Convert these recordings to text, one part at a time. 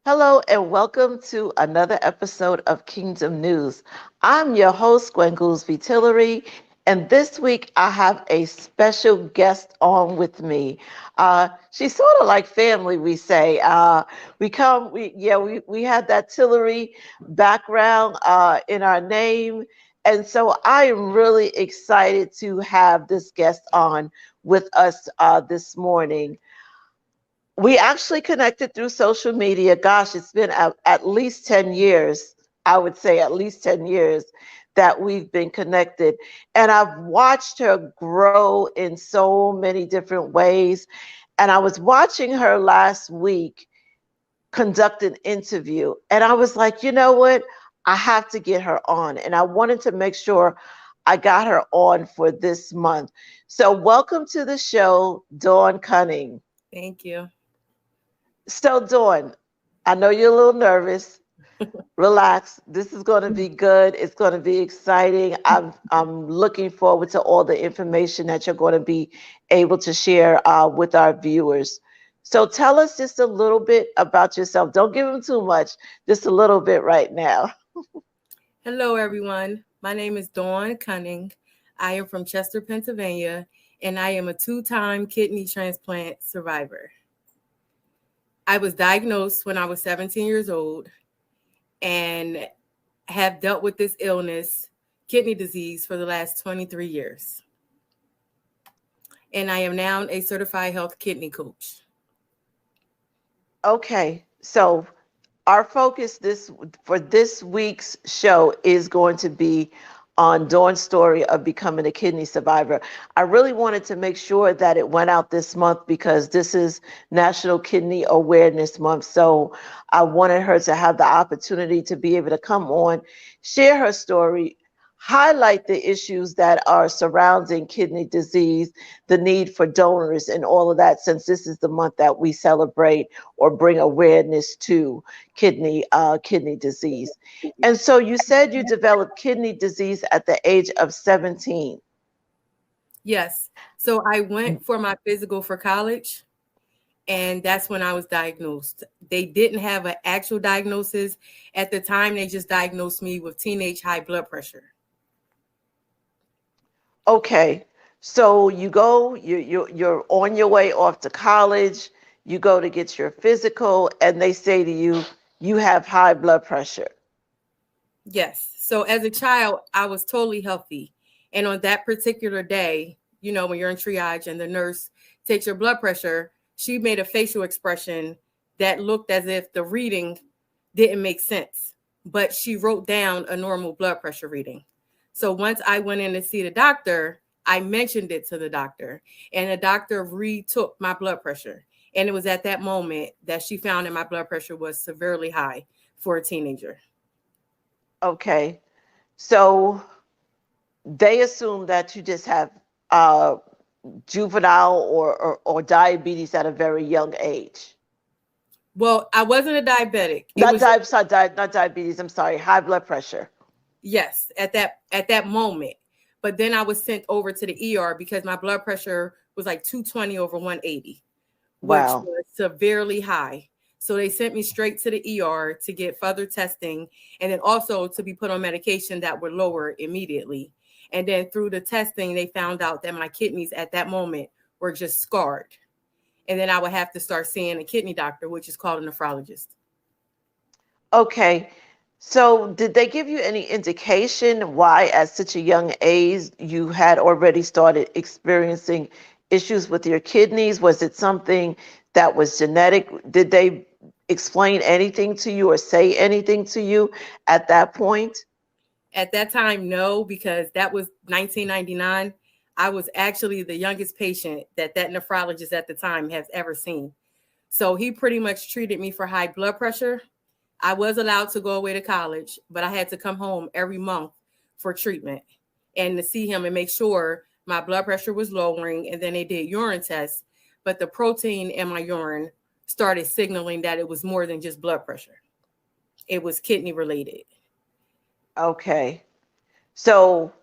Hello and welcome to another episode of Kingdom News. I'm your host, Gwen Goolsby Tillery, and this week I have a special guest on with me. She's sort of like family, we say. We had that Tillery background in our name, and so I am really excited to have this guest on with us this morning. We actually connected through social media. Gosh, it's been at least 10 years. I would say at least 10 years that we've been connected. And I've watched her grow in so many different ways. And I was watching her last week conduct an interview. And I was like, you know what? I have to get her on. And I wanted to make sure I got her on for this month. So, welcome to the show, Dawn Cunning. Thank you. So, Dawn, I know you're a little nervous. Relax. This is going to be good. It's going to be exciting. I'm looking forward to all the information that you're going to be able to share with our viewers. So, tell us just a little bit about yourself. Don't give them too much. Just a little bit right now. Hello, everyone. My name is Dawn Cunning. I am from Chester, Pennsylvania, and I am a two-time kidney transplant survivor. I was diagnosed when I was 17 years old and have dealt with this illness, kidney disease, for the last 23 years. And I am now a certified health kidney coach. Okay, so our focus this for this week's show is going to be on Dawn's story of becoming a kidney survivor. I really wanted to make sure that it went out this month because this is National Kidney Awareness Month. So I wanted her to have the opportunity to be able to come on, share her story, highlight the issues that are surrounding kidney disease, the need for donors, and all of that, since this is the month that we celebrate or bring awareness to kidney disease. And so you said you developed kidney disease at the age of 17. Yes. So I went for my physical for college, and that's when I was diagnosed. They didn't have an actual diagnosis at the time. They just diagnosed me with teenage high blood pressure. Okay, so you're on your way off to college. You go to get your physical, and they say to you, you have high blood pressure. Yes. So as a child, I was totally healthy. And on that particular day, when you're in triage and the nurse takes your blood pressure, she made a facial expression that looked as if the reading didn't make sense. But she wrote down a normal blood pressure reading. So once I went in to see the doctor, I mentioned it to the doctor, and the doctor retook my blood pressure. And it was at that moment that she found that my blood pressure was severely high for a teenager. Okay, so they assume that you just have uh, juvenile or diabetes at a very young age. Well, I wasn't a diabetic. It Not, was not diabetes, I'm sorry, high blood pressure. Yes, at that moment. But then I was sent over to the ER because my blood pressure was like 220 over 180, which Wow. was severely high. So they sent me straight to the ER to get further testing and then also to be put on medication that would lower immediately. And then through the testing, they found out that my kidneys at that moment were just scarred. And then I would have to start seeing a kidney doctor, which is called a nephrologist. Okay. So, did they give you any indication why, at such a young age, you had already started experiencing issues with your kidneys? Was it something that was genetic? Did they explain anything to you or say anything to you at that point? At that time, no, because that was 1999. I was actually the youngest patient that nephrologist at the time has ever seen. So he pretty much treated me for high blood pressure. I was allowed to go away to college, but I had to come home every month for treatment and to see him and make sure my blood pressure was lowering. And then they did urine tests, but the protein in my urine started signaling that it was more than just blood pressure. It was kidney related. Okay. So,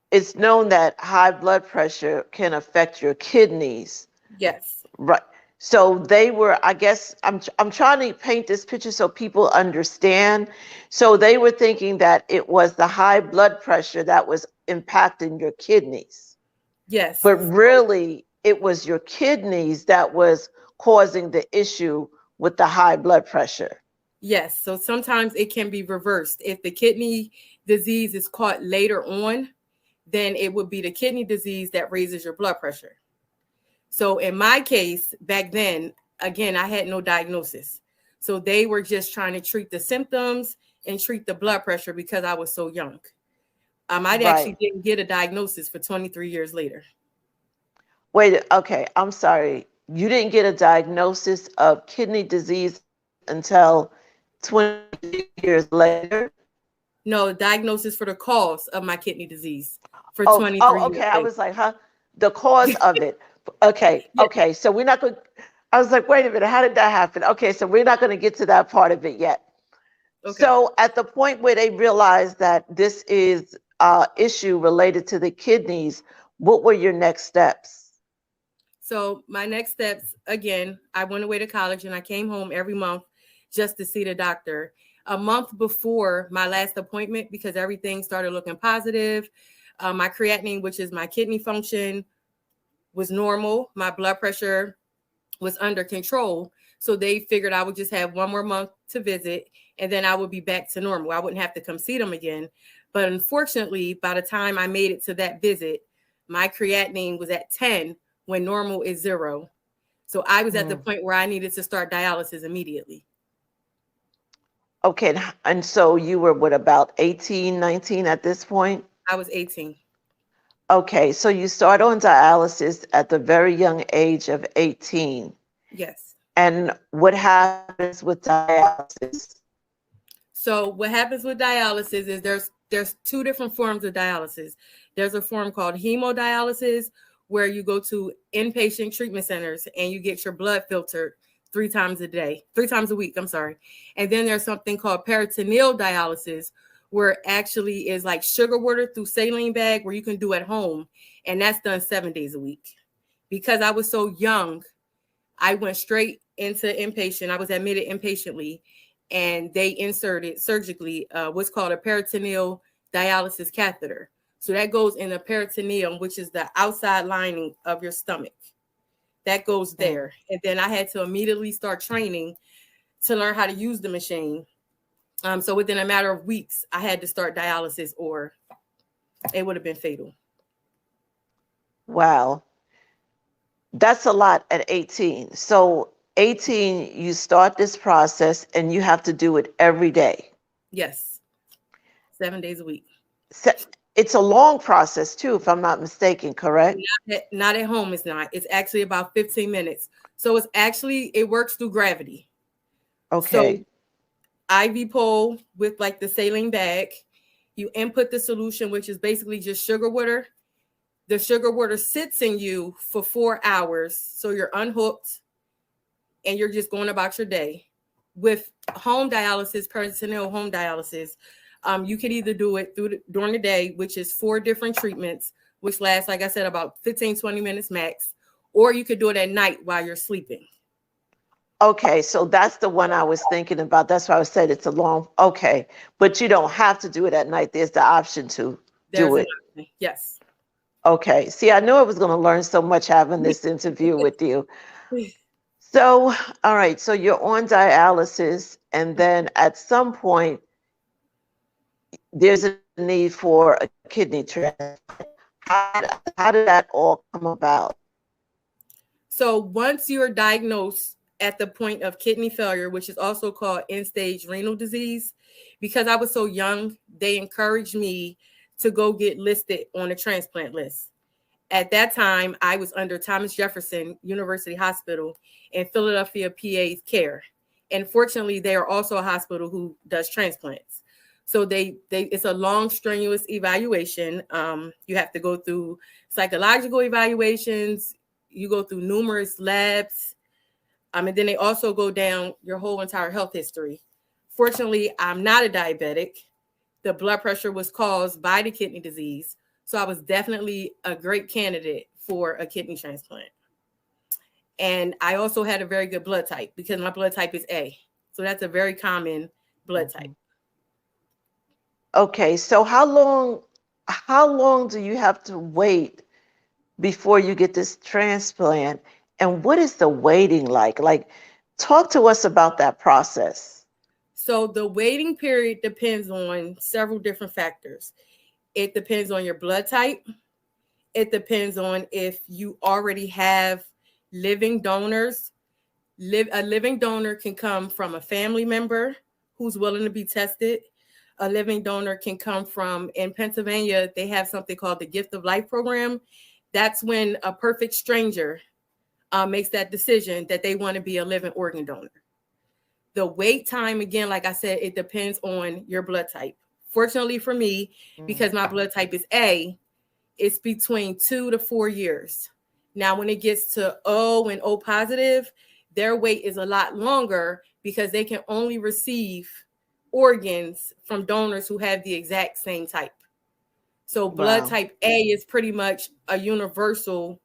it's known that high blood pressure can affect your kidneys. Yes. Right. So they were, I guess, I'm trying to paint this picture so people understand. So they were thinking that it was the high blood pressure that was impacting your kidneys, Yes. but really it was your kidneys that was causing the issue with the high blood pressure. Yes. So sometimes it can be reversed. If the kidney disease is caught later on, then it would be the kidney disease that raises your blood pressure. So in my case, back then, again, I had no diagnosis. So they were just trying to treat the symptoms and treat the blood pressure because I was so young. I actually Right. didn't get a diagnosis for 23 years later. Wait, okay, I'm sorry. You didn't get a diagnosis of kidney disease until 23 years later? No, diagnosis for the cause of my kidney disease for Oh, 23 oh, years okay. I later. was like, huh? The cause of it. Okay, Yeah. okay. So we're not going. I was like, wait a minute. How did that happen? Okay, so we're not going to get to that part of it yet. Okay. So at the point where they realized that this is issue related to the kidneys, what were your next steps? So my next steps, again, I went away to college and I came home every month just to see the doctor. A month before my last appointment, because everything started looking positive. My creatinine, which is my kidney function, was normal. My blood pressure was under control. So they figured I would just have one more month to visit and then I would be back to normal. I wouldn't have to come see them again. But unfortunately, by the time I made it to that visit, my creatinine was at 10 when normal is 0. So I was at the Mm. point where I needed to start dialysis immediately. Okay, and so you were what, about 18, 19 at this point? I was 18. Okay, so you start on dialysis at the very young age of 18. Yes. And what happens with dialysis? So what happens with dialysis is there's two different forms of dialysis. There's a form called hemodialysis where you go to inpatient treatment centers and you get your blood filtered 3 times a day, 3 times a week, I'm sorry. And then there's something called peritoneal dialysis where it actually is like sugar water through saline bag where you can do at home and that's done 7 days a week. Because I was so young, I went straight into inpatient. I was admitted inpatiently, and they inserted surgically what's called a peritoneal dialysis catheter. So that goes in the peritoneum, which is the outside lining of your stomach. That goes Mm. there. And then I had to immediately start training to learn how to use the machine. So within a matter of weeks, I had to start dialysis, or it would have been fatal. Wow, that's a lot at 18. So 18, you start this process and you have to do it every day. Yes, 7 days a week. So it's a long process too, if I'm not mistaken, correct? Not at home. It's not. It's actually about 15 minutes. So it works through gravity. So Okay. IV pole with like the saline bag. You input the solution, which is basically just sugar water. The sugar water sits in you for 4 hours. So you're unhooked and you're just going about your day. With home dialysis, peritoneal home dialysis, you can either do it during the day, which is 4 different treatments, which lasts, like I said, about 15, 20 minutes max, or you could do it at night while you're sleeping. Okay, so that's the one I was thinking about. That's why I said it's a long, okay. But you don't have to do it at night. There's the option to do There's an it. option. Yes. Okay. See, I knew I was going to learn so much having this interview with you. So, all right. So you're on dialysis, and then at some point, there's a need for a kidney transplant. How did that all come about? So once you're diagnosed at the point of kidney failure, which is also called end stage renal disease, because I was so young, they encouraged me to go get listed on a transplant list. At that time, I was under Thomas Jefferson University Hospital in Philadelphia, PA's care. And fortunately, they are also a hospital who does transplants. So they it's a long, strenuous evaluation. You have to go through psychological evaluations. You go through numerous labs. And then they also go down your whole entire health history. Fortunately, I'm not a diabetic. The blood pressure was caused by the kidney disease. So I was definitely a great candidate for a kidney transplant. And I also had a very good blood type because my blood type is A. So that's a very common blood type. Mhm. Okay, so how long do you have to wait before you get this transplant? And what is the waiting like? Like, talk to us about that process. So the waiting period depends on several different factors. It depends on your blood type. It depends on if you already have living donors. A living donor can come from a family member who's willing to be tested. A living donor can come from, in Pennsylvania, they have something called the Gift of Life program. That's when a perfect stranger makes that decision that they want to be a living organ donor. The wait time, again, like I said, it depends on your blood type. Fortunately for me, Mm. because my blood type is A, it's between 2 to 4 years. Now, when it gets to O and O positive, their wait is a lot longer because they can only receive organs from donors who have the exact same type. So, blood Wow, type A is pretty much a universal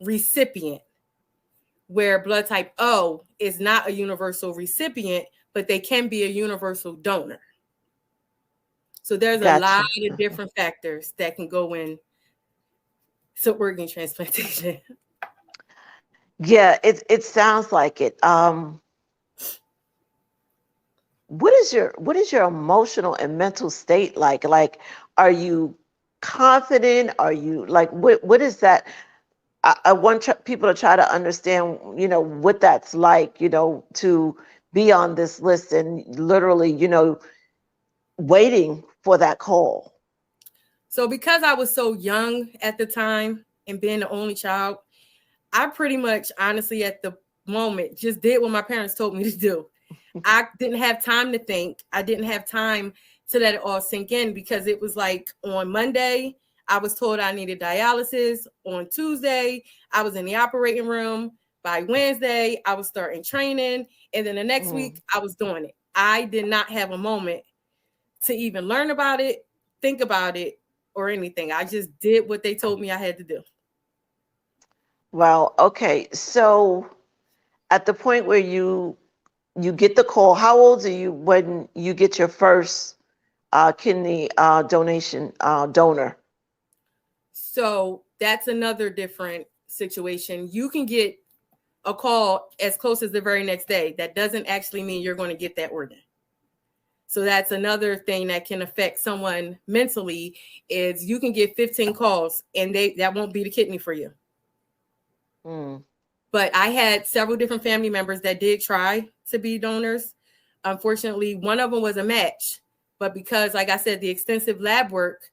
recipient, where blood type O is not a universal recipient, but they can be a universal donor. So, there's a lot gotcha. of different factors that can go in to organ transplantation. Yeah, it sounds like it. What is your emotional and mental state like? Like, are you confident? Are you like what is that? I want people to try to understand, what that's like, to be on this list and literally, waiting for that call. So because I was so young at the time and being the only child, I pretty much honestly at the moment just did what my parents told me to do. I didn't have time to think. I didn't have time to let it all sink in because it was like on Monday, I was told I needed dialysis. On Tuesday, I was in the operating room. By Wednesday, I was starting training. And then the next Mm. week, I was doing it. I did not have a moment to even learn about it, think about it, or anything. I just did what they told me I had to do. Well, okay. So at the point where you get the call, how old are you when you get your first kidney donation donor? So that's another different situation. You can get a call as close as the very next day. That doesn't actually mean you're going to get that organ. So that's another thing that can affect someone mentally is you can get 15 calls and that won't be the kidney for you. Mm. But I had several different family members that did try to be donors. Unfortunately, one of them was a match, but because, like I said, the extensive lab work,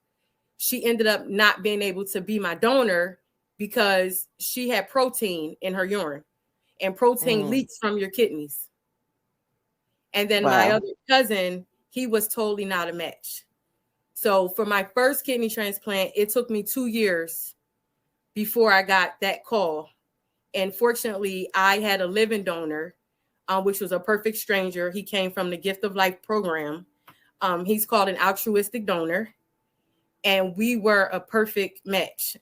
she ended up not being able to be my donor because she had protein in her urine, and protein Mm. leaks from your kidneys. And then my Wow. other cousin, he was totally not a match. So for my first kidney transplant, it took me 2 years before I got that call. And fortunately, I had a living donor, which was a perfect stranger. He came from the Gift of Life program. He's called an altruistic donor, and we were a perfect match.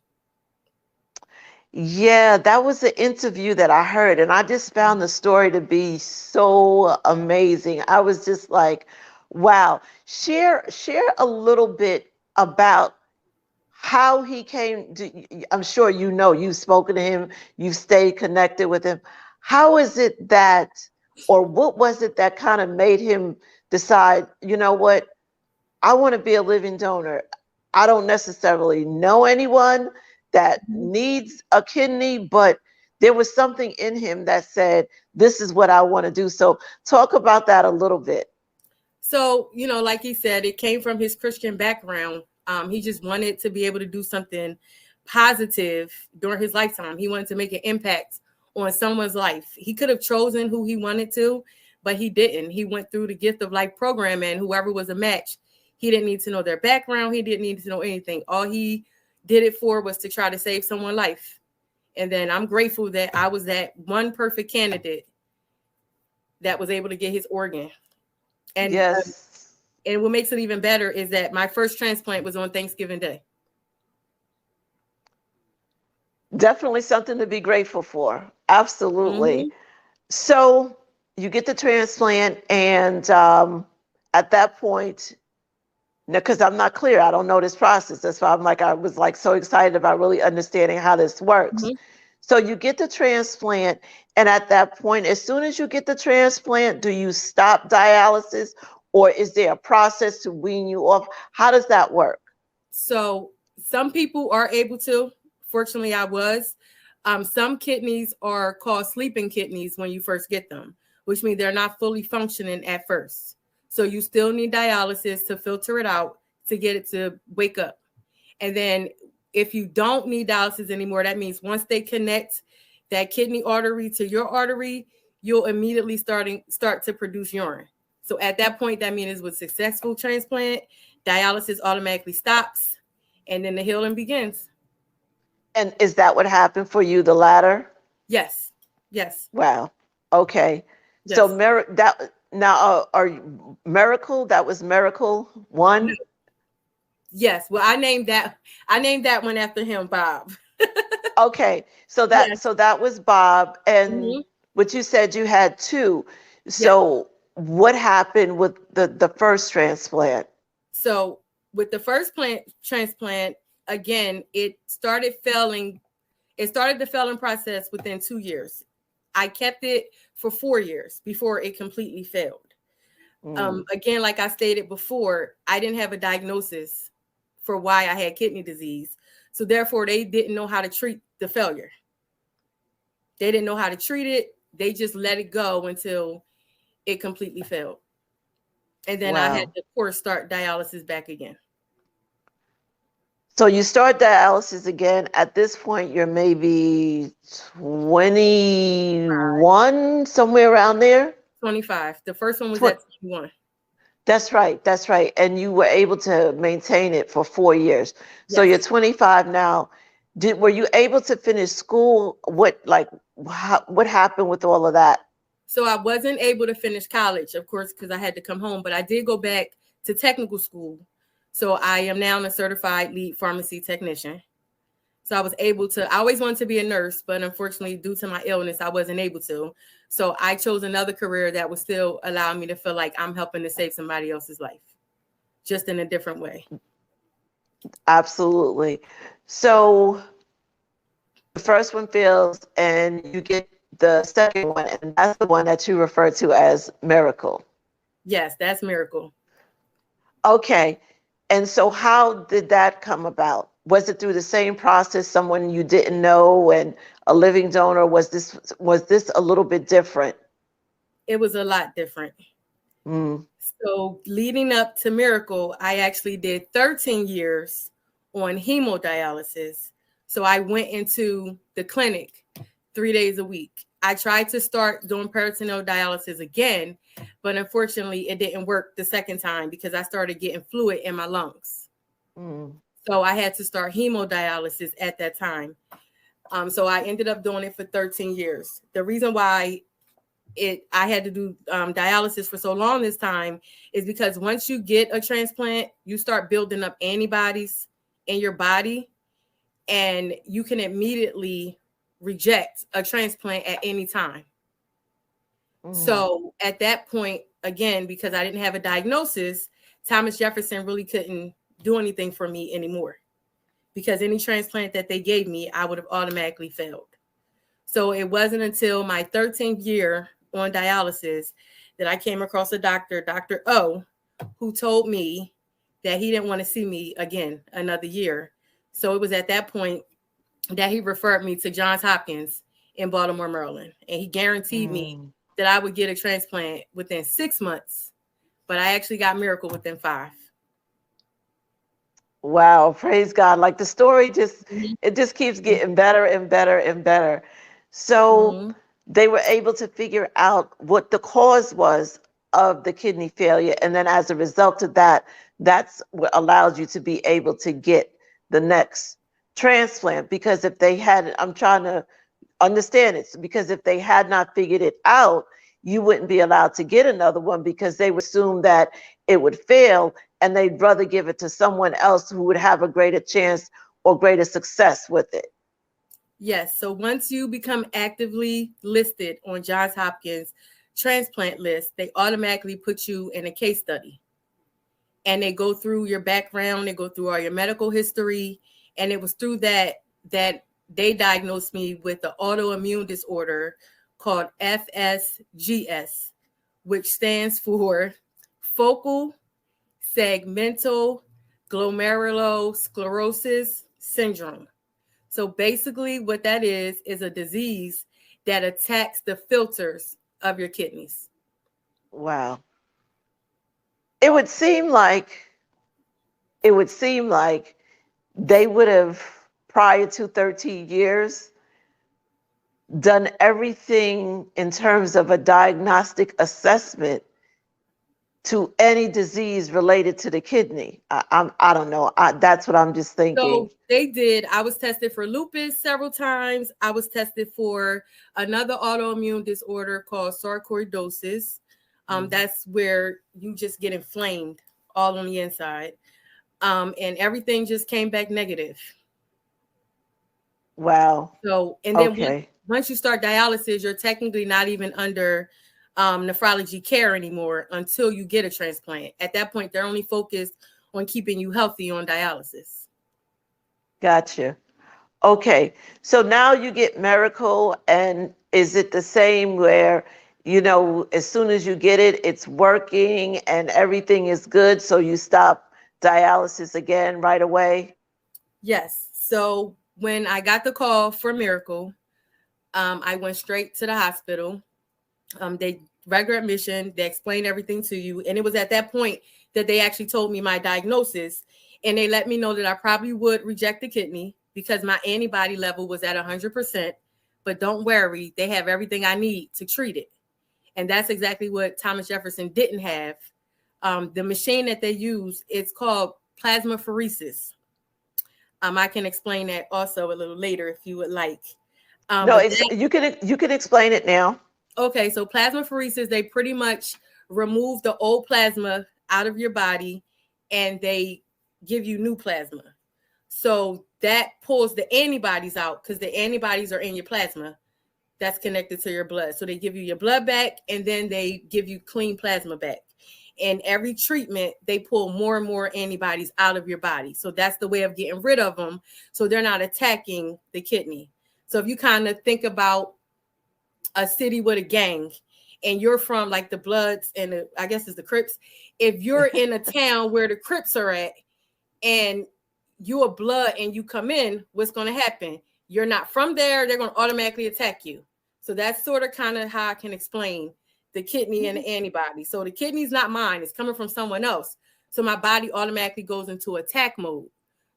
Yeah, that was the interview that I heard, and I just found the story to be so amazing. I was just like, wow. Share a little bit about how he came to, I'm sure you've spoken to him, you've stayed connected with him. How is it that, or what was it that kind of made him decide, you know what, I want to be a living donor. I don't necessarily know anyone that needs a kidney, but there was something in him that said, this is what I want to do. So talk about that a little bit. So, like he said, it came from his Christian background. He just wanted to be able to do something positive during his lifetime. He wanted to make an impact on someone's life. He could have chosen who he wanted to, but he didn't. He went through the Gift of Life program, and whoever was a match, he didn't need to know their background. He didn't need to know anything. All he did it for was to try to save someone's life. And then I'm grateful that I was that one perfect candidate that was able to get his organ. And Yes. and what makes it even better is that my first transplant was on Thanksgiving Day. Definitely something to be grateful for. Absolutely. Hmm. So you get the transplant, and at that point, because I'm not clear, I don't know this process. That's why I was like so excited about really understanding how this works. Hmm. So you get the transplant, and at that point, as soon as you get the transplant, do you stop dialysis, or is there a process to wean you off? How does that work? So some people are able to. Fortunately, I was. Some kidneys are called sleeping kidneys when you first get them, which means they're not fully functioning at first. So you still need dialysis to filter it out to get it to wake up. And then if you don't need dialysis anymore, that means once they connect that kidney artery to your artery, you'll immediately start to produce urine. So at that point, that means with successful transplant, dialysis automatically stops, and then the healing begins. And is that what happened for you, the latter? Yes, yes, Wow. Okay. So yes. that now are miracle? That was miracle No, one. yes. Well, I named that one after him, Bob. Okay. So that Yes. so that was Bob, and Hmm. what you said you had two. Yes. So what happened with the first transplant? So with the first plant transplant, again, it started the failing process within 2 years. I kept it for 4 years before it completely failed. Mm, Again, like I stated before, I didn't have a diagnosis for why I had kidney disease. So therefore, they didn't know how to treat the failure. They didn't know how to treat it. They just let it go until it completely failed. And then I had wow. to, of course, start dialysis back again. So you start dialysis again. At this point, you're maybe 21, somewhere around there. 25. The first one was at 21. That's right. That's right. And you were able to maintain it for 4 years. So you're Yes. 25 now. Were you able to finish school? What happened with all of that? So I wasn't able to finish college, of course, because I had to come home, but I did go back to technical school. So I am now a certified lead pharmacy technician. So I was able to, I always wanted to be a nurse, but unfortunately, due to my illness, I wasn't able to. So I chose another career that would still allow me to feel like I'm helping to save somebody else's life, just in a different way. Absolutely. So the first one fails, and you get the second one, and that's the one that you refer to as miracle. Yes, that's miracle. Okay. And so how did that come about? Was it through the same process, someone you didn't know and a living donor? Was this a little bit different? It was a lot different. Mm, So leading up to Miracle, I actually did 13 years on hemodialysis. So I went into the clinic 3 days a week. I tried to start doing peritoneal dialysis again, but unfortunately it didn't work the second time because I started getting fluid in my lungs. mm, So I had to start hemodialysis at that time. So I ended up doing it for 13 years. The reason why it I had to do dialysis for so long this time is because once you get a transplant, you start building up antibodies in your body, and you can immediately reject a transplant at any time. mm, So at that point, again, because I didn't have a diagnosis, Thomas Jefferson really couldn't do anything for me anymore because any transplant that they gave me, I would have automatically failed. So it wasn't until my 13th year on dialysis that I came across a doctor, Dr. O, who told me that he didn't want to see me again another year. So it was at that point that he referred me to Johns Hopkins in Baltimore, Maryland. And he guaranteed me mm. that I would get a transplant within 6 months, but I actually got miracle within 5. Wow, praise God. Like the story just Mm-hmm. it just keeps getting better and better and better. So Mm-hmm. they were able to figure out what the cause was of the kidney failure, and then as a result of that, that's what allows you to be able to get the next transplant. Because if they had, I'm trying to understand it, because if they had not figured it out, you wouldn't be allowed to get another one because they would assume that it would fail, and they'd rather give it to someone else who would have a greater chance or greater success with it. Yes. So once you become actively listed on Johns Hopkins transplant list, they automatically put you in a case study. And they go through your background, they go through all your medical history. And it was through that they diagnosed me with the autoimmune disorder called FSGS, which stands for focal segmental glomerulosclerosis syndrome. So basically, what that is a disease that attacks the filters of your kidneys. Wow. It would seem like it would seem like they would have, prior to 13 years, done everything in terms of a diagnostic assessment to any disease related to the kidney. I don't know. That's what I'm just thinking. So they did. I was tested for lupus several times. I was tested for another autoimmune disorder called sarcoidosis. That's where you just get inflamed all on the inside. And everything just came back negative. Wow. So, and then Okay. once you start dialysis, you're technically not even under nephrology care anymore until you get a transplant. At that point, they're only focused on keeping you healthy on dialysis. Gotcha. Okay. So now you get Miracle, and is it the same where, as soon as you get it, it's working and everything is good, so you stop dialysis again right away? Yes. So when I got the call for Miracle, I went straight to the hospital. They regular admission, they explained everything to you. And it was at that point that they actually told me my diagnosis. And they let me know that I probably would reject the kidney because my antibody level was at 100%. But don't worry, they have everything I need to treat it. And that's exactly what Thomas Jefferson didn't have. The machine that they use, it's called plasmapheresis. I can explain that also a little later if you would like. No, you can explain it now. Okay, so plasmapheresis, they pretty much remove the old plasma out of your body and they give you new plasma. So that pulls the antibodies out because the antibodies are in your plasma that's connected to your blood. So they give you your blood back and then they give you clean plasma back. And every treatment, they pull more and more antibodies out of your body. So that's the way of getting rid of them. So they're not attacking the kidney. So if you kind of think about a city with a gang and you're from like the Bloods and I guess it's the Crips, if you're in a town where the Crips are at and you're a Blood and you come in, what's going to happen? You're not from there. They're going to automatically attack you. So that's sort of kind of how I can explain the kidney and the antibody. So the kidney's not mine. It's coming from someone else. So my body automatically goes into attack mode.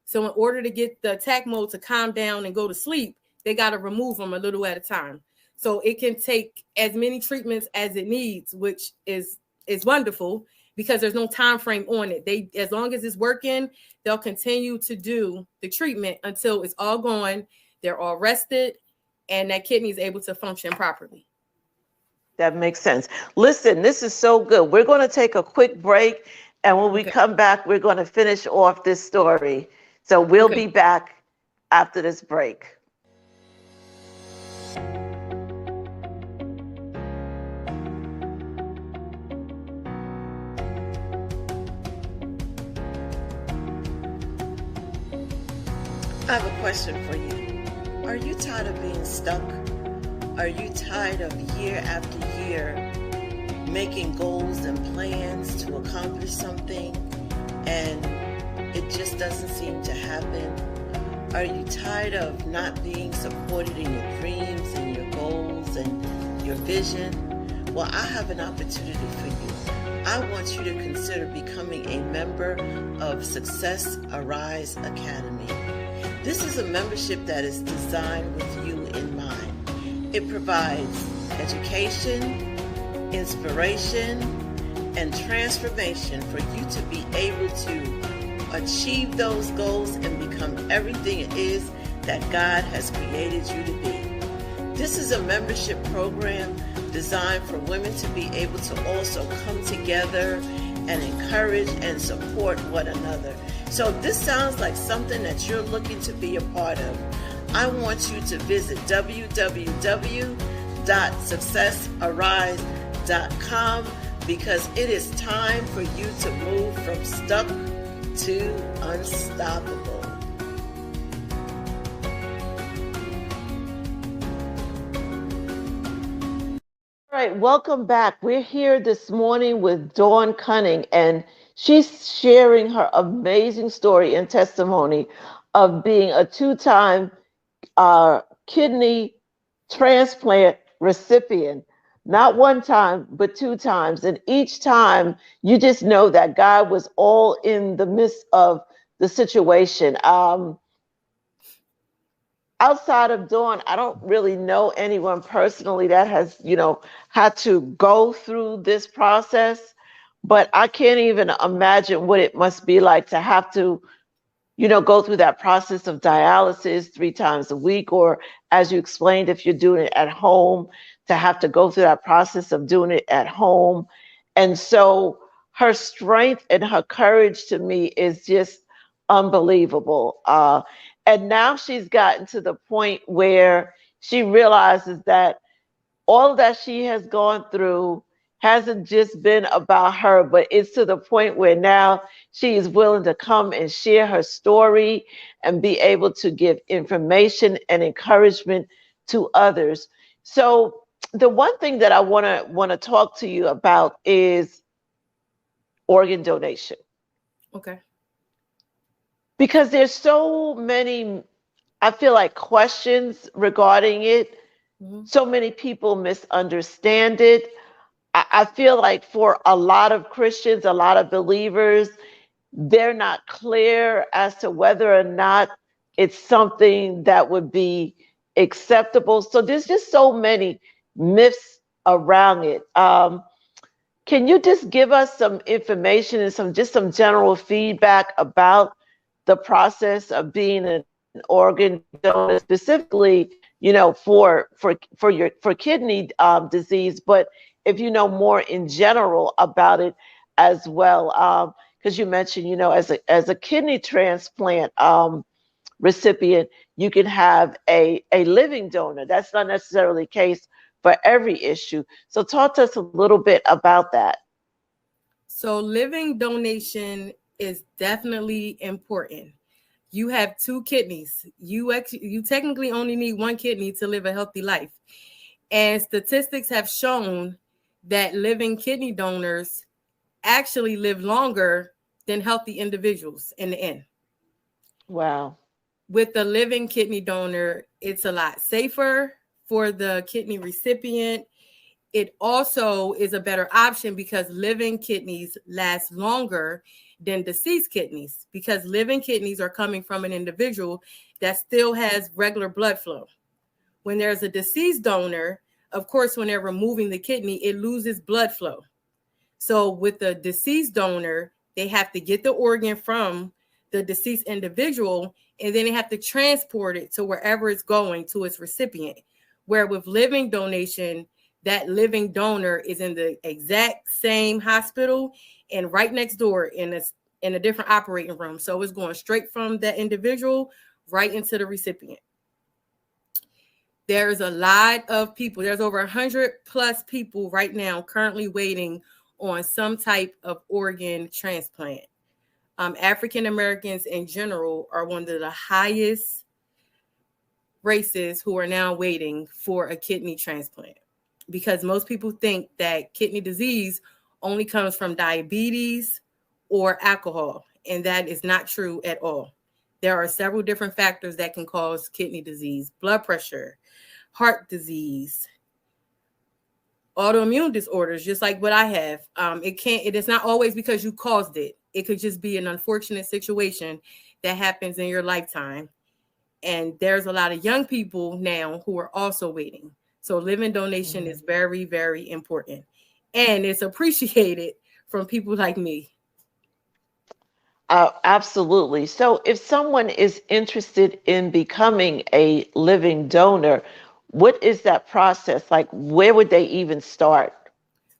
So in order to get the attack mode to calm down and go to sleep, they got to remove them a little at a time. So it can take as many treatments as it needs, which is wonderful because there's no time frame on it. They, as long as it's working, they'll continue to do the treatment until it's all gone. They're all rested and that kidney is able to function properly. That makes sense. Listen, this is so good. We're going to take a quick break, and when we come back, we're going to finish off this story. So we'll be back after this break. I have a question for you. Are you tired of being stuck? Are you tired of year after year making goals and plans to accomplish something and it just doesn't seem to happen? Are you tired of not being supported in your dreams and your goals and your vision? Well, I have an opportunity for you. I want you to consider becoming a member of Success Arise Academy. This is a membership that is designed with you in mind. It provides education, inspiration, and transformation for you to be able to achieve those goals and become everything it is that God has created you to be. This is a membership program designed for women to be able to also come together and encourage and support one another. So if this sounds like something that you're looking to be a part of, I want you to visit www.successarise.com because it is time for you to move from stuck to unstoppable. All right, welcome back. We're here this morning with Dawn Cunning, and she's sharing her amazing story and testimony of being a two-time kidney transplant recipient. Not one time, but two times. And each time, you just know that God was all in the midst of the situation. Outside of Dawn, I don't really know anyone personally that has, had to go through this process, but I can't even imagine what it must be like to have to, go through that process of dialysis 3 times a week, or as you explained, if you're doing it at home, to have to go through that process of doing it at home. And so her strength and her courage to me is just unbelievable. And now she's gotten to the point where she realizes that all that she has gone through hasn't just been about her, but it's to the point where now she is willing to come and share her story and be able to give information and encouragement to others. So the one thing that I want to talk to you about is organ donation, Okay. because there's so many, I feel like, questions regarding it. Mm-hmm. So many people misunderstand it. I feel like for a lot of Christians, a lot of believers, they're not clear as to whether or not it's something that would be acceptable. So there's just so many myths around it. Can you just give us some information and some general feedback about the process of being an organ donor, specifically, for kidney disease, but if you know more in general about it as well, because you mentioned, as a kidney transplant recipient, you can have a living donor. That's not necessarily the case for every issue. So talk to us a little bit about that. So living donation is definitely important. You have two kidneys. You technically only need one kidney to live a healthy life. And statistics have shown that living kidney donors actually live longer than healthy individuals in the end. Wow. With the living kidney donor, it's a lot safer for the kidney recipient. It also is a better option because living kidneys last longer than deceased kidneys, because living kidneys are coming from an individual that still has regular blood flow. When there's a deceased donor, of course, when they're removing the kidney, it loses blood flow. So with the deceased donor, they have to get the organ from the deceased individual, and then they have to transport it to wherever it's going to its recipient. Where with living donation, that living donor is in the exact same hospital and right next door in a different operating room. So it's going straight from that individual right into the recipient. There's a lot of people. There's over 100 plus people right now currently waiting on some type of organ transplant. African Americans in general are one of the highest races who are now waiting for a kidney transplant, because most people think that kidney disease only comes from diabetes or alcohol, and that is not true at all. There are several different factors that can cause kidney disease: blood pressure, heart disease, autoimmune disorders, just like what I have. It is not always because you caused it. It could just be an unfortunate situation that happens in your lifetime. And there's a lot of young people now who are also waiting. So living donation is very, very important. And it's appreciated from people like me. Absolutely. So, if someone is interested in becoming a living donor, what is that process like? Where would they even start?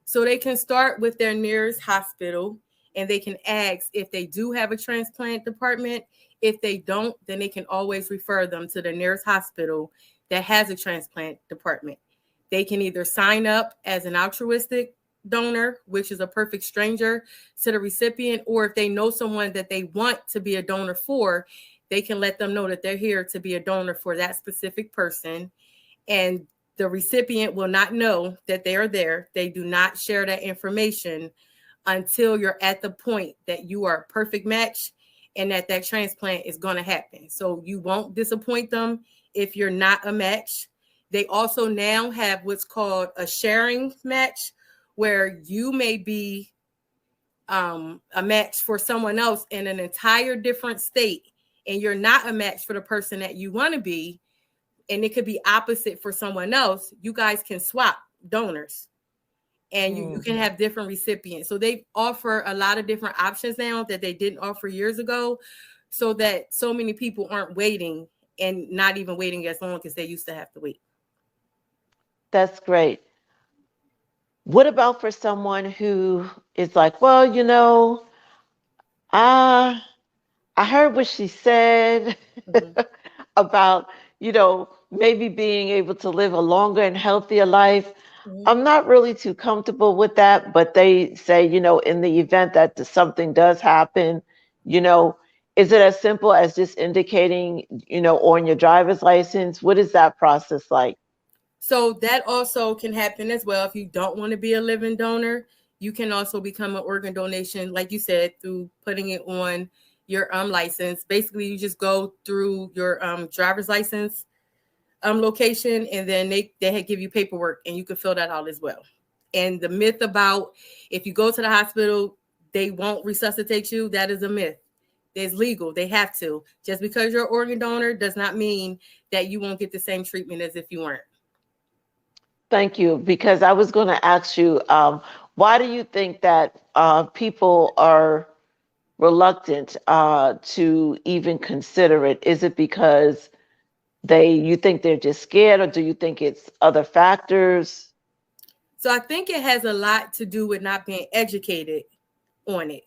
So they can start with their nearest hospital and they can ask if they do have a transplant department, If they don't, then they can always refer them to the nearest hospital that has a transplant department. They can either sign up as an altruistic donor, which is a perfect stranger to the recipient, or if they know someone that they want to be a donor for, they can let them know that they're here to be a donor for that specific person. And the recipient will not know that they are there. They do not share that information until you're at the point that you are a perfect match and that transplant is going to happen. So you won't disappoint them if you're not a match. They also now have what's called a sharing match, where you may be a match for someone else in an entire different state, and you're not a match for the person that you want to be, and it could be opposite for someone else. You guys can swap donors, and you can have different recipients. So they offer a lot of different options now that they didn't offer years ago, so that so many people aren't waiting, and not even waiting as long as they used to have to wait. That's great. What about for someone who is like, well, I I heard what she said Mhm. about, maybe being able to live a longer and healthier life. Mhm. I'm not really too comfortable with that, but they say, in the event that something does happen, you know, is it as simple as just indicating, on your driver's license? What is that process like? So that also can happen as well. If you don't want to be a living donor, you can also become an organ donation, like you said, through putting it on your license. Basically, you just go through your driver's license location, and then they give you paperwork, and you can fill that out as well. And the myth about if you go to the hospital, they won't resuscitate you, that is a myth. It's legal. They have to. Just because you're an organ donor does not mean that you won't get the same treatment as if you weren't. Thank you, because I was going to ask you, why do you think that people are reluctant to even consider it? Is it because you think they're just scared, or do you think it's other factors? So I think it has a lot to do with not being educated on it.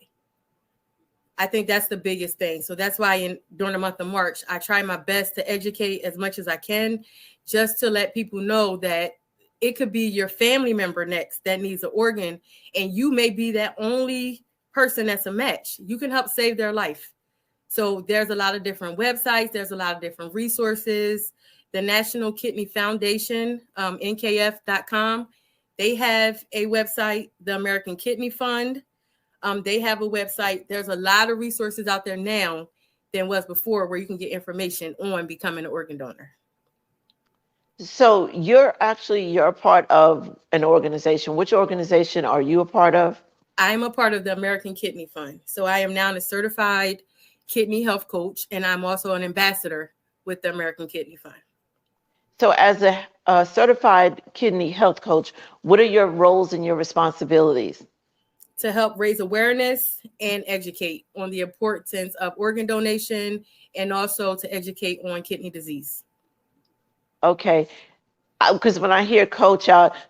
I think that's the biggest thing. So that's why during the month of March, I try my best to educate as much as I can, just to let people know that it could be your family member next that needs an organ, and you may be that only person that's a match. You can help save their life. So there's a lot of different websites. There's a lot of different resources. The National Kidney Foundation, nkf.com, they have a website. The American Kidney Fund, they have a website. There's a lot of resources out there now than was before, where you can get information on becoming an organ donor. So you're a part of an organization. Which organization are you a part of? I am a part of the American Kidney Fund. So I am now a certified kidney health coach, and I'm also an ambassador with the American Kidney Fund. So as a certified kidney health coach, what are your roles and your responsibilities? To help raise awareness and educate on the importance of organ donation, and also to educate on kidney disease. Okay. Because when I hear coach,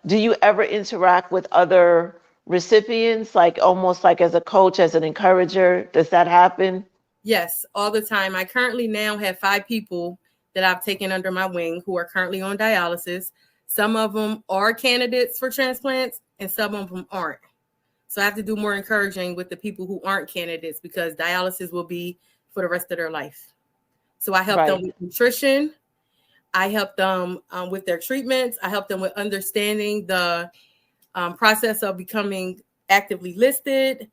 do you ever interact with other recipients, like almost like as a coach, as an encourager? Does that happen? Yes, all the time. I currently now have 5 people that I've taken under my wing who are currently on dialysis. Some of them are candidates for transplants, and some of them aren't. So I have to do more encouraging with the people who aren't candidates, because dialysis will be for the rest of their life. So I help them Right. with nutrition. I help them with their treatments. I help them with understanding the process of becoming actively listed.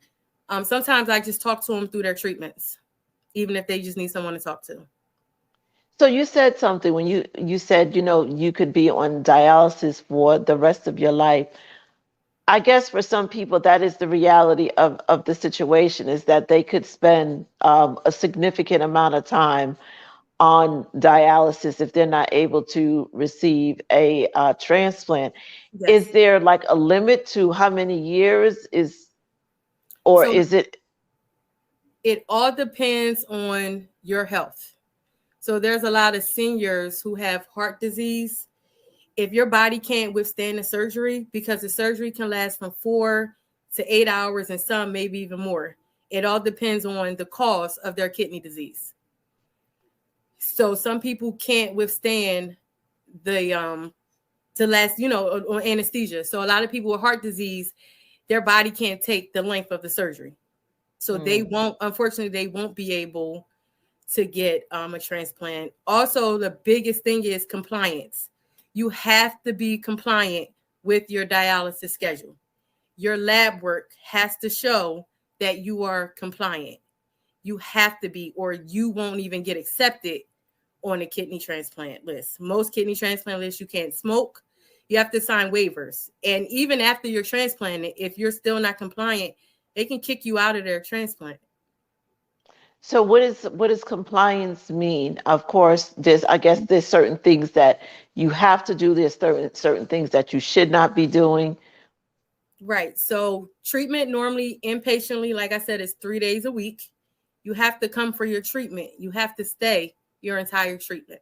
Sometimes I just talk to them through their treatments, even if they just need someone to talk to. So you said something when you said, you could be on dialysis for the rest of your life. I guess for some people, that is the reality of the situation, is that they could spend a significant amount of time on dialysis if they're not able to receive a transplant. Is Yes. there like a limit to how many years or So is it? it all depends on your health. So there's a lot of seniors who have heart disease. If your body can't withstand the surgery, because the surgery can last from 4 to 8 hours, and some maybe even more. It all depends on the cause of their kidney disease. So some people can't withstand the to last, or anesthesia. So a lot of people with heart disease, their body can't take the length of the surgery. So they Mm. won't, unfortunately, they won't be able to get a transplant. Also, the biggest thing is compliance. You have to be compliant with your dialysis schedule. Your lab work has to show that you are compliant. You have to be, or you won't even get accepted on a kidney transplant list. Most kidney transplant lists, you can't smoke. You have to sign waivers. And even after you're transplanted, if you're still not compliant, they can kick you out of their transplant. So what does compliance mean? Of course, I guess there's certain things that you have to do. There's certain things that you should not be doing. Right. So treatment normally inpatiently, like I said, is 3 days a week. You have to come for your treatment. You have to stay your entire treatment.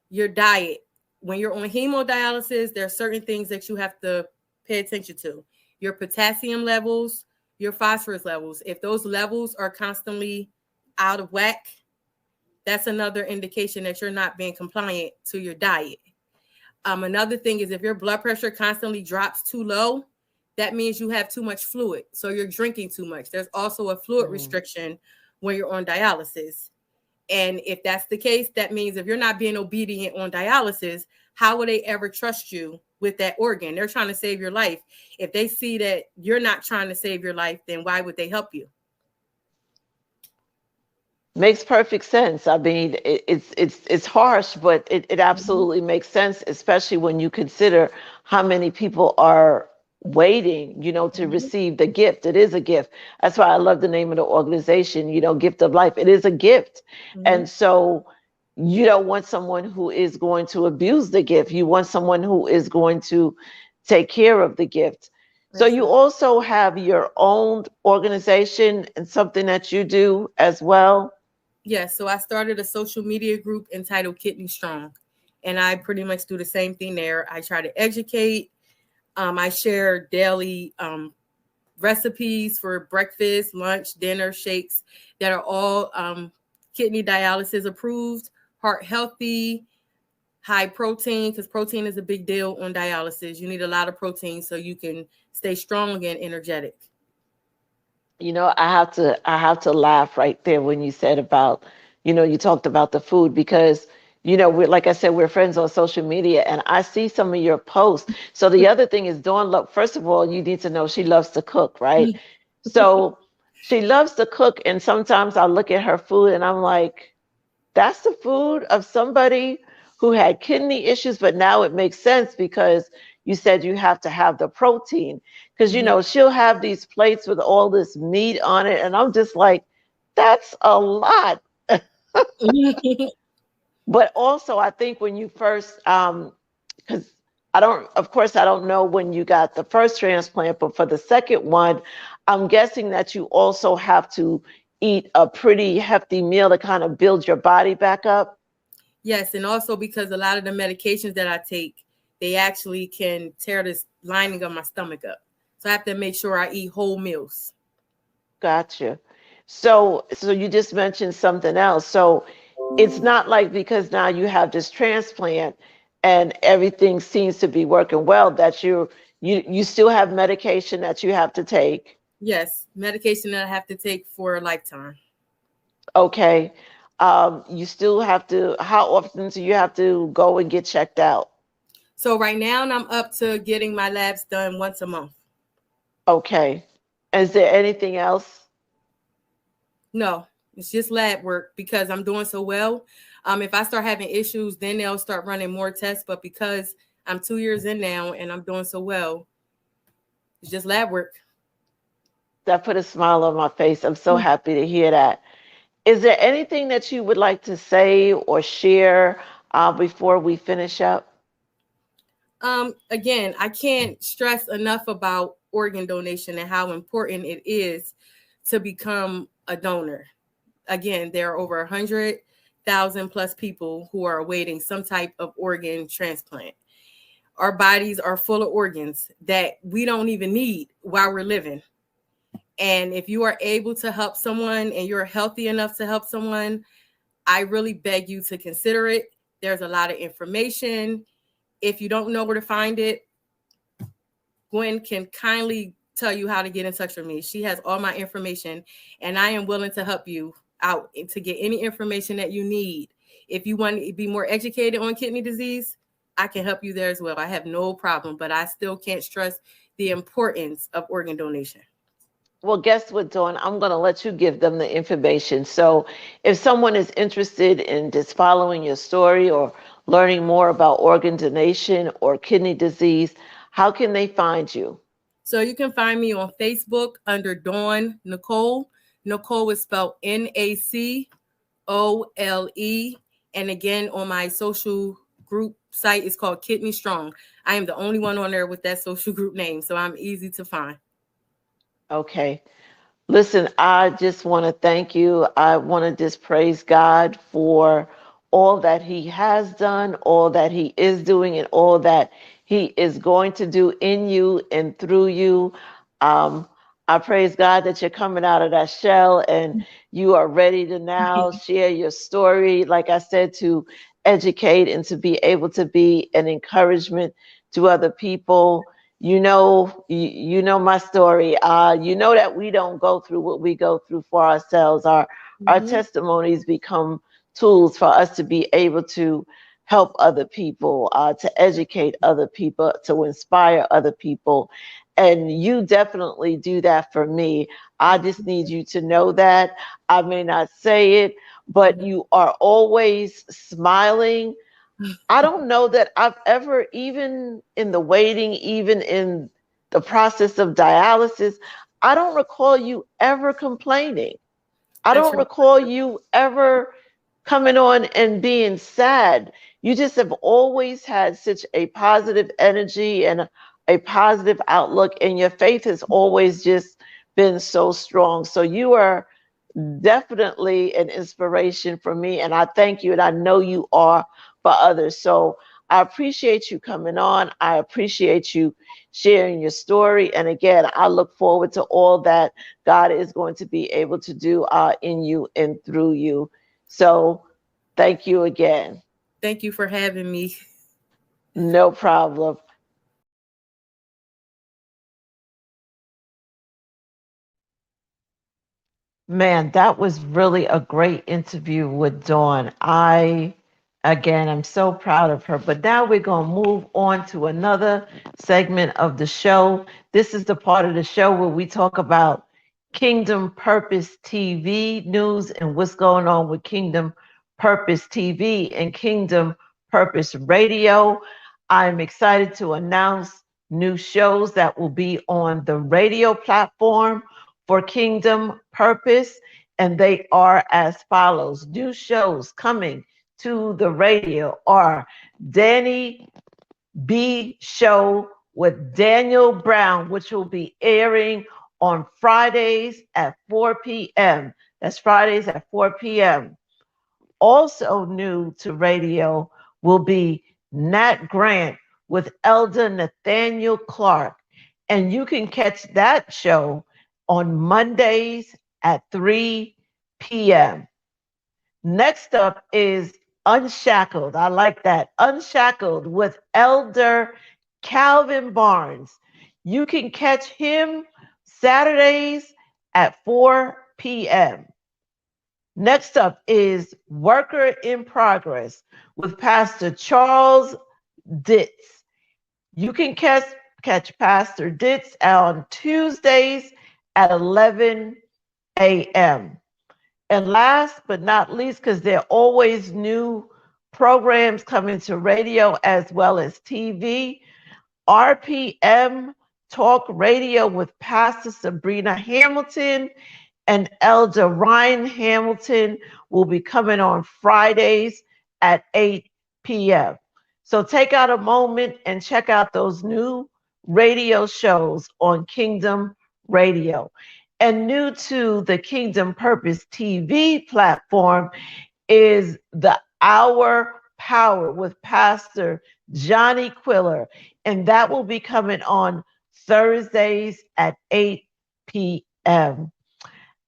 Your diet. When you're on hemodialysis, there are certain things that you have to pay attention to. Your potassium levels, your phosphorus levels. If those levels are constantly out of whack, that's another indication that you're not being compliant to your diet. Another thing is if your blood pressure constantly drops too low, that means you have too much fluid. So you're drinking too much. There's also a fluid Mm. restriction when you're on dialysis. And if that's the case, that means if you're not being obedient on dialysis, how will they ever trust you with that organ? They're trying to save your life. If they see that you're not trying to save your life, then why would they help you? Makes perfect sense. I mean, it's harsh, but it Mhm. absolutely makes sense, especially when you consider how many people are waiting, to Mhm. receive the gift. It is a gift. That's why I love the name of the organization, Gift of Life. It is a gift. And Mhm. so you don't want someone who is going to abuse the gift. You want someone who is going to take care of the gift. So That's you it. also have your own organization and something that you do as well. Yeah, so I started a social media group entitled Kidney Strong. And I pretty much do the same thing there. I try to educate. I share daily recipes for breakfast, lunch, dinner, shakes that are all kidney dialysis approved, heart healthy, high protein, because protein is a big deal on dialysis. You need a lot of protein so you can stay strong and energetic. I have to laugh right there when you said about, you talked about the food because, we're like I said, we're friends on social media and I see some of your posts. So the other thing is Dawn love, first of all, you need to know she loves to cook, right? So she loves to cook and sometimes I look at her food and I'm like, that's the food of somebody who had kidney issues, but now it makes sense because you said you have to have the protein. Because, Mhm. she'll have these plates with all this meat on it. And I'm just like, that's a lot. But also, I think when you first, because of course, I don't know when you got the first transplant, but for the second one, I'm guessing that you also have to eat a pretty hefty meal to kind of build your body back up. Yes, and also because a lot of the medications that I take, they actually can tear this lining of my stomach up. So I have to make sure I eat whole meals. Gotcha. So you just mentioned something else. So it's not like because now you have this transplant and everything seems to be working well that you still have medication that you have to take. Yes, medication that I have to take for a lifetime. Okay. You still have to, how often do you have to go and get checked out? So right now I'm up to getting my labs done once a month. Okay. Is there anything else? No, it's just lab work because I'm doing so well. If I start having issues, then they'll start running more tests. But because I'm 2 years in now and I'm doing so well, it's just lab work. That put a smile on my face. I'm so happy to hear that. Is there anything that you would like to say or share before we finish up? Again, I can't stress enough about organ donation and how important it is to become a donor. Again, there are over 100,000 plus people who are awaiting some type of organ transplant. Our bodies are full of organs that we don't even need while we're living. And if you are able to help someone and you're healthy enough to help someone, I really beg you to consider it. There's a lot of information. If you don't know where to find it, Gwen can kindly tell you how to get in touch with me. She has all my information, and I am willing to help you out to get any information that you need. If you want to be more educated on kidney disease, I can help you there as well. I have no problem, but I still can't stress the importance of organ donation. Well, guess what, Dawn? I'm going to let you give them the information. So, if someone is interested in just following your story or learning more about organ donation or kidney disease, how can they find you? So you can find me on Facebook under Dawn Nicole. Nicole is spelled Nacole. And again, on my social group site, it's called Kidney Strong. I am the only one on there with that social group name, so I'm easy to find. Okay. Listen, I just want to thank you. I want to just praise God for all that He has done, all that He is doing, and all that He is going to do in you and through you. Um, I praise God that you're coming out of that shell and you are ready to now share your story, like I said, to educate and to be able to be an encouragement to other people. You know my story. You know that we don't go through what we go through for ourselves. Our Mm-hmm. testimonies become tools for us to be able to help other people, to educate other people, to inspire other people. And you definitely do that for me. I just need you to know that. I may not say it, but you are always smiling. I don't know that I've ever, even in the waiting, even in the process of dialysis, I don't recall you ever complaining. I That's don't right. recall you ever coming on and being sad. You just have always had such a positive energy and a positive outlook, and your faith has always just been so strong. So you are definitely an inspiration for me, and I thank you, and I know you are for others. So I appreciate you coming on. I appreciate you sharing your story. And again, I look forward to all that God is going to be able to do in you and through you. So thank you again. Thank you for having me. No problem. Man, that was really a great interview with Dawn. Again, I'm so proud of her. But now we're going to move on to another segment of the show. This is the part of the show where we talk about Kingdom Purpose TV news and what's going on with Kingdom Purpose TV and Kingdom Purpose Radio. I'm excited to announce new shows that will be on the radio platform for Kingdom Purpose, and they are as follows. New shows coming to the radio are Danny B Show with Daniel Brown, which will be airing on Fridays at 4 p.m. That's Fridays at 4 p.m. Also new to radio will be Nat Grant with Elder Nathaniel Clark. And you can catch that show on Mondays at 3 p.m. Next up is Unshackled. I like that. Unshackled with Elder Calvin Barnes. You can catch him Saturdays at 4 p.m. Next up is Worker in Progress with Pastor Charles Ditz. You can catch Pastor Ditz on Tuesdays at 11 a.m. And last but not least, because there are always new programs coming to radio as well as TV, RPM Talk Radio with Pastor Sabrina Hamilton and Elder Ryan Hamilton will be coming on Fridays at 8 p.m. So take out a moment and check out those new radio shows on Kingdom Radio. And new to the Kingdom Purpose TV platform is the Hour Power with Pastor Johnny Quiller. And that will be coming on Thursdays at 8 p.m.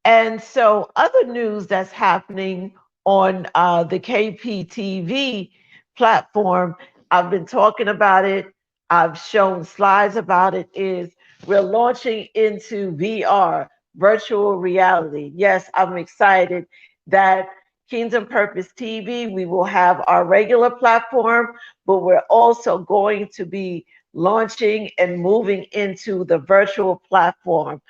And so, other news that's happening on the KPTV platform. I've been talking about it. I've shown slides about it. Is we're launching into VR, virtual reality. Yes, I'm excited that Kingdom Purpose TV, we will have our regular platform, but we're also going to be launching and moving into the virtual platform.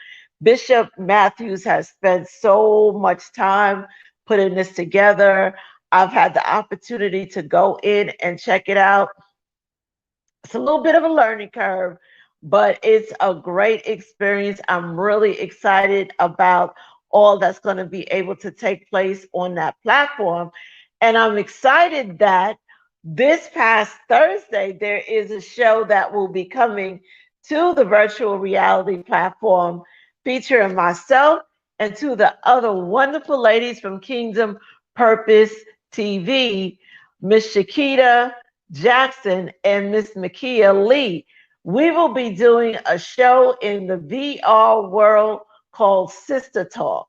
Bishop Matthews has spent so much time putting this together. I've had the opportunity to go in and check it out. It's a little bit of a learning curve, but it's a great experience. I'm really excited about all that's going to be able to take place on that platform. And I'm excited that this past Thursday, there is a show that will be coming to the virtual reality platform featuring myself and two of the other wonderful ladies from Kingdom Purpose TV, Miss Shakita Jackson and Miss Makia Lee. We will be doing a show in the VR world called Sister Talk.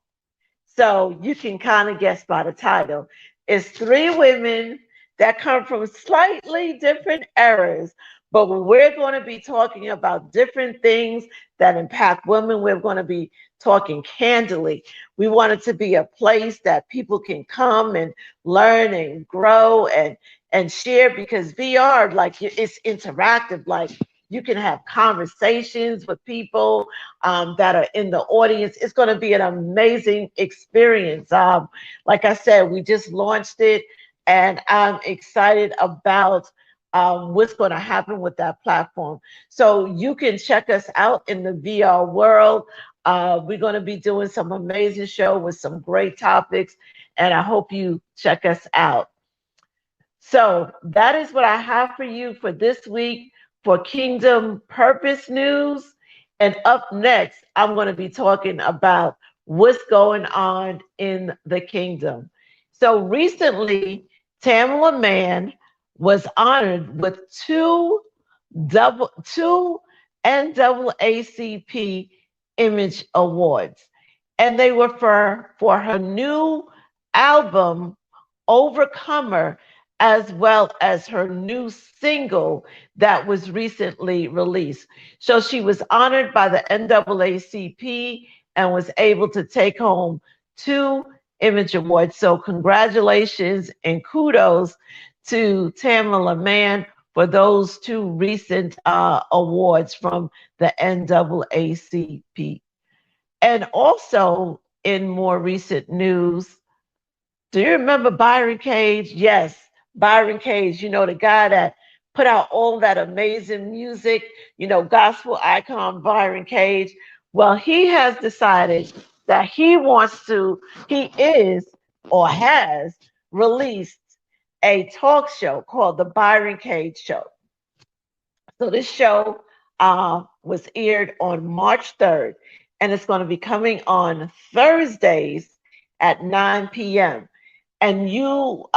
So you can kind of guess by the title. It's three women that come from slightly different eras, but we're going to be talking about different things that impact women. We're going to be talking candidly. We want it to be a place that people can come and learn and grow and share, because VR, like, it's interactive. Like, you can have conversations with people that are in the audience. It's going to be an amazing experience. Like I said, we just launched it, and I'm excited about what's going to happen with that platform. So you can check us out in the VR world. We're going to be doing some amazing show with some great topics, and I hope you check us out. So that is what I have for you for this week for Kingdom Purpose News. And up next, I'm going to be talking about what's going on in the kingdom. So recently, Tamala Mann was honored with two NAACP Image Awards, and they were for her new album Overcomer, as well as her new single that was recently released. So she was honored by the NAACP and was able to take home two Image Awards. So congratulations and kudos to Tamala Mann for those two recent awards from the NAACP. And also in more recent news, do you remember Byron Cage? Yes, Byron Cage, the guy that put out all that amazing music, gospel icon Byron Cage. Well, he has decided that he is or has released a talk show called The Byron Cage Show. So this show was aired on March 3rd, and it's going to be coming on Thursdays at 9 p.m. And you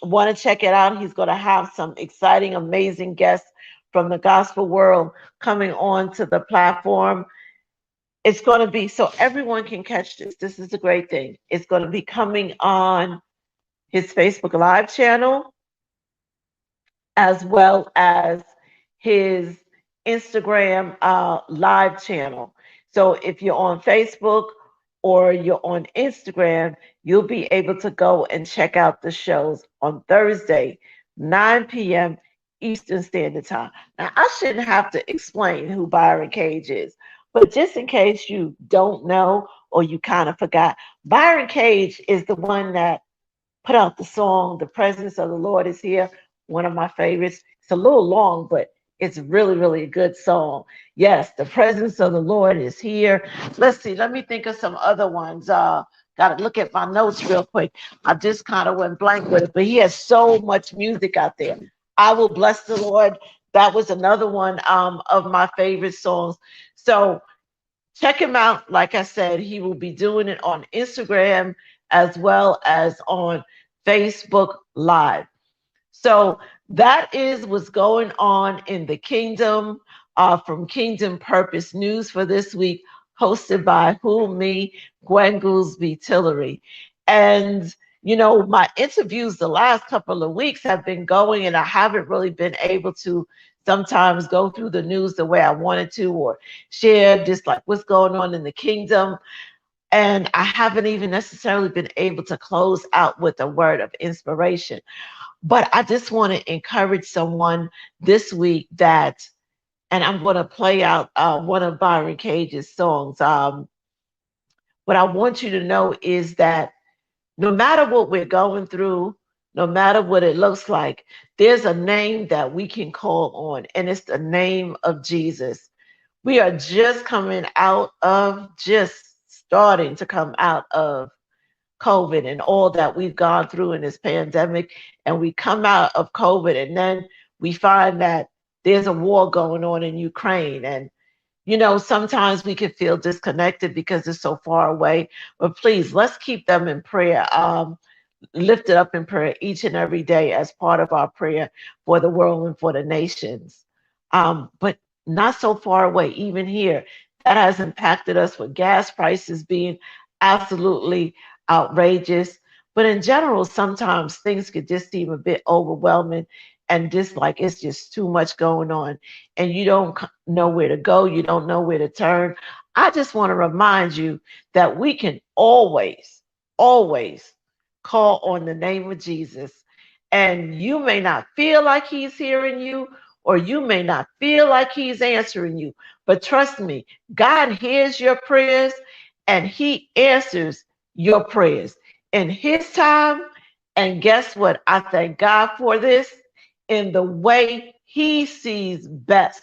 want to check it out. He's going to have some exciting, amazing guests from the gospel world coming on to the platform. It's going to be so everyone can catch this. This is a great thing. It's going to be coming on his Facebook Live channel, as well as his Instagram live channel. So if you're on Facebook or you're on Instagram, you'll be able to go and check out the shows on Thursday, 9 p.m. Eastern Standard Time. Now, I shouldn't have to explain who Byron Cage is, but just in case you don't know or you kind of forgot, Byron Cage is the one that put out the song "The Presence of the Lord is Here," one of my favorites. It's a little long, but it's really, really a good song. Yes, the presence of the Lord is here. Let's see. Let me think of some other ones. Got to look at my notes real quick. I just kind of went blank with it, but he has so much music out there. I will bless the Lord. That was another one of my favorite songs. So check him out. Like I said, he will be doing it on Instagram as well as on Facebook Live. So that is what's going on in the kingdom from Kingdom Purpose News for this week, hosted by who, me, Gwen Goolsby Tillery. And My interviews the last couple of weeks have been going, and I haven't really been able to sometimes go through the news the way I wanted to, or share just like what's going on in the kingdom. And I haven't even necessarily been able to close out with a word of inspiration. But I just want to encourage someone this week that, and I'm going to play out one of Byron Cage's songs. What I want you to know is that no matter what we're going through, no matter what it looks like, there's a name that we can call on, and it's the name of Jesus. We are just starting to come out of COVID and all that we've gone through in this pandemic. And we come out of COVID, and then we find that there's a war going on in Ukraine. And sometimes we can feel disconnected because it's so far away. But please, let's keep them in prayer. Lifted up in prayer each and every day as part of our prayer for the world and for the nations. But not so far away, even here, that has impacted us with gas prices being absolutely outrageous. But in general, sometimes things could just seem a bit overwhelming and just like it's just too much going on, and you don't know where to go, you don't know where to turn. I just want to remind you that we can always call on the name of Jesus. And you may not feel like he's hearing you, or you may not feel like he's answering you. But trust me, God hears your prayers and he answers your prayers in his time. And guess what? I thank God for this in the way he sees best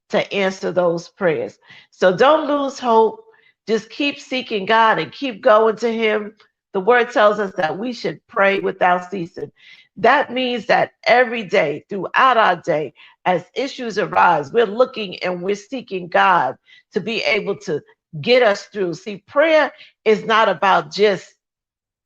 to answer those prayers. So don't lose hope. Just keep seeking God and keep going to him. The word tells us that we should pray without ceasing. That means that every day, throughout our day, as issues arise, we're looking and we're seeking God to be able to get us through. See, prayer is not about just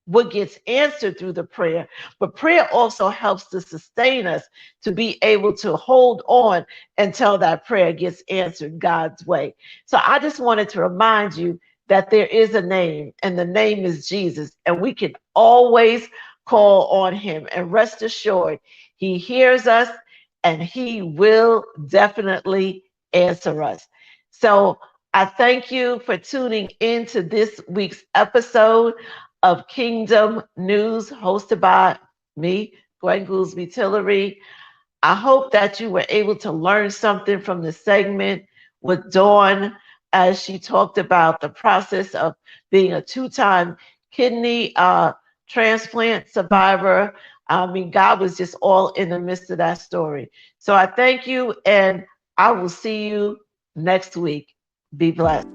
what gets answered through the prayer, but prayer also helps to sustain us to be able to hold on until that prayer gets answered God's way. So I just wanted to remind you that there is a name, and the name is Jesus, and we can always call on him. And rest assured, he hears us and he will definitely answer us. So I thank you for tuning into this week's episode of Kingdom News, hosted by me, Gwen Goolsby Tillery. I hope that you were able to learn something from the segment with Dawn as she talked about the process of being a two-time kidney transplant survivor. I mean, God was just all in the midst of that story. So I thank you, and I will see you next week. Be blessed.